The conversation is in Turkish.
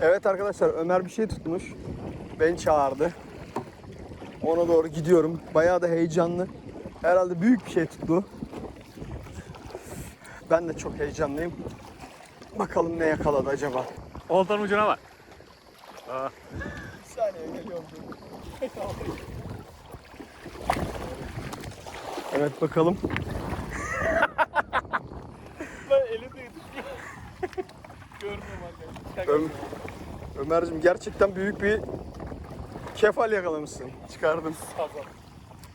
Evet arkadaşlar, Ömer bir şey tutmuş. Beni çağırdı. Ona doğru gidiyorum. Bayağı da heyecanlı. Herhalde büyük bir şey tuttu. Ben de çok heyecanlıyım. Bakalım ne yakaladı acaba. Oltanın ucuna bak. Bir saniye geliyorum. Evet bakalım. Ben elimde görmüyorum arkadaşlar. Ömerciğim gerçekten büyük bir kefal yakalamışsın. Çıkardım. Sazan.